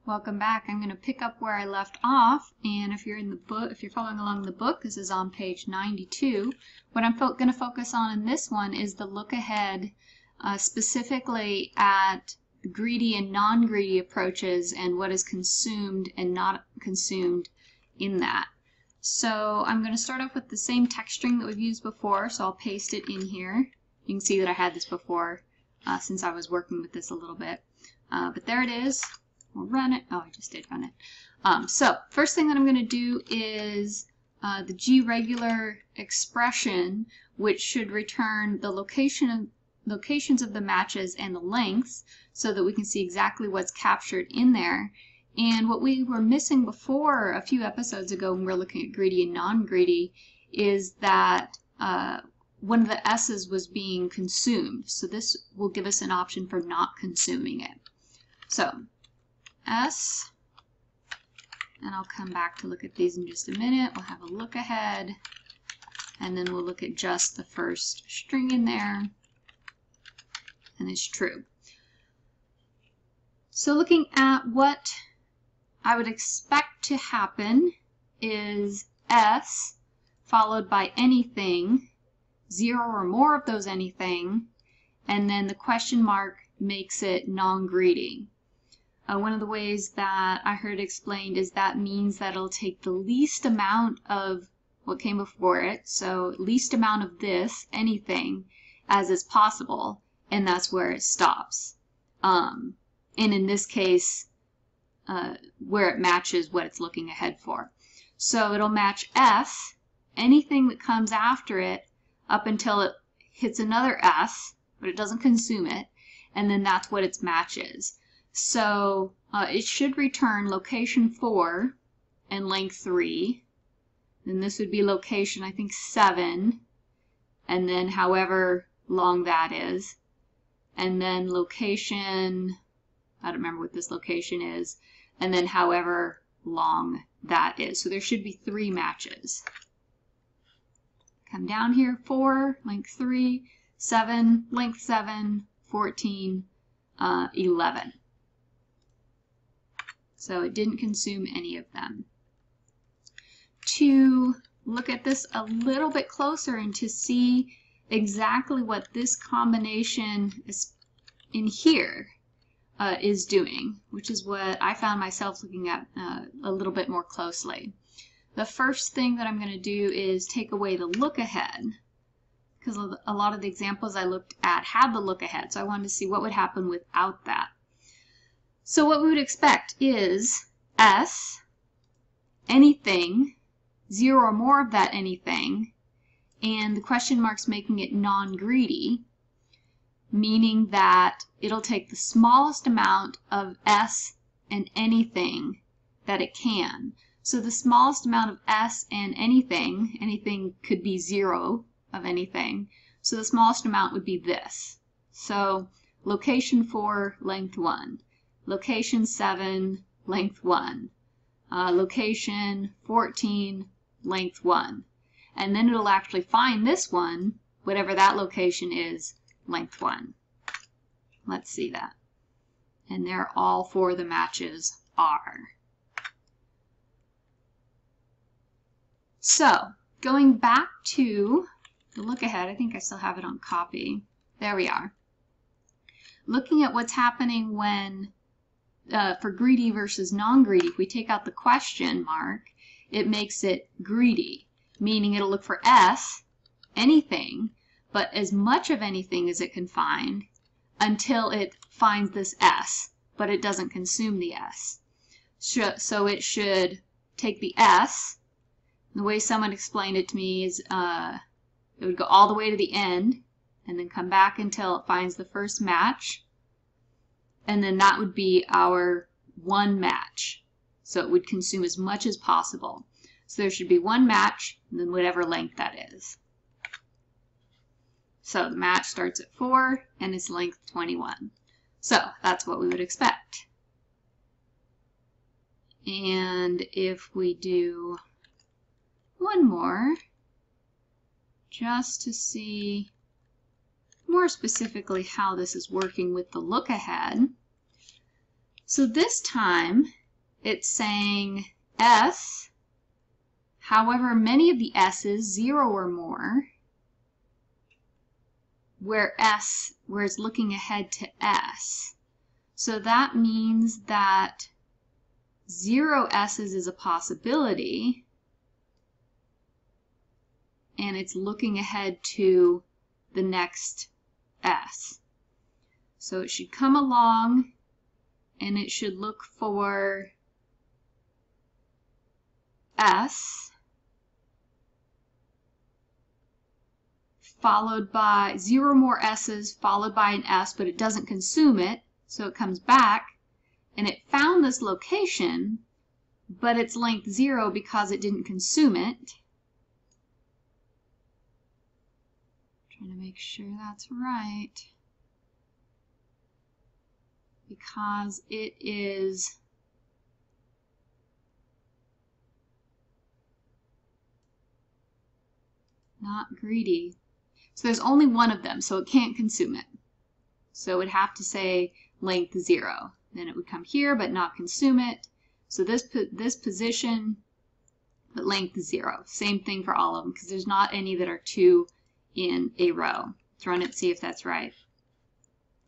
Welcome back. I'm going to pick up where I left off, and if you're in the book, if you're following along the book, this is on page 92. What I'm going to focus on in this one is the look ahead, specifically at greedy and non-greedy approaches and what is consumed and not consumed in that. So I'm going to start off with the same text string that we've used before, so I'll paste it in here. You can see that I had this before since I was working with this a little bit. But there it is. We'll run it. Oh, I just did run it. So first thing that I'm going to do is the G-regular expression, which should return the locations of the matches and the lengths so that we can see exactly what's captured in there. And what we were missing before a few episodes ago when we were looking at greedy and non-greedy is that one of the S's was being consumed. So this will give us an option for not consuming it. So S, and I'll come back to look at these in just a minute. We'll have a look ahead, and then we'll look at just the first string in there, and it's true. So looking at what I would expect to happen is S followed by anything, 0 or more of those anything, and then the question mark makes it non-greedy. One of the ways that I heard explained is that means that it'll take the least amount of what came before it, so least amount of this, anything, as is possible, and that's where it stops. And in this case, where it matches what it's looking ahead for. So it'll match S, anything that comes after it, up until it hits another S, but it doesn't consume it, and then that's what its match is. So it should return location 4 and length 3. Then this would be location, I think, 7, and then however long that is. And then location, I don't remember what this location is, and then however long that is. So there should be 3 matches. Come down here, 4, length 3, 7, length 7, 14, 11. So it didn't consume any of them. To look at this a little bit closer and to see exactly what this combination is in here is doing, which is what I found myself looking at a little bit more closely. The first thing that I'm going to do is take away the look ahead, because a lot of the examples I looked at had the look ahead, so I wanted to see what would happen without that. So what we would expect is S, anything, 0 or more of that anything, and the question mark's making it non-greedy, meaning that it'll take the smallest amount of S and anything that it can. So the smallest amount of S and anything could be 0 of anything, so the smallest amount would be this. So location 4, length 1. Location 7, length 1. Location 14, length 1. And then it'll actually find this one, whatever that location is, length 1. Let's see that. And there all 4 of the matches are. So, going back to the look ahead, I think I still have it on copy. There we are. Looking at what's happening when for greedy versus non-greedy, if we take out the question mark, it makes it greedy, meaning it'll look for S, anything, but as much of anything as it can find until it finds this S, but it doesn't consume the S. So it should take the S, and the way someone explained it to me is it would go all the way to the end and then come back until it finds the first match. And then that would be our 1 match. So it would consume as much as possible. So there should be 1 match, and then whatever length that is. So the match starts at 4, and it's length 21. So that's what we would expect. And if we do one more, just to see more specifically how this is working with the look ahead. So this time it's saying S, however many of the S's, 0 or more, where it's looking ahead to S. So that means that 0 S's is a possibility, and it's looking ahead to the next S. So it should come along and it should look for S, followed by 0 more S's, followed by an S, but it doesn't consume it, so it comes back, and it found this location, but it's length 0 because it didn't consume it. Trying to make sure that's right. Because it is not greedy. So there's only one of them, so it can't consume it. So it would have to say length 0. Then it would come here, but not consume it. So this position, but length 0. Same thing for all of them, because there's not any that are 2 in a row. Let's run it, see if that's right.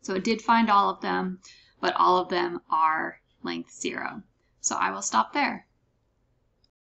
So it did find all of them, but all of them are length 0. So I will stop there.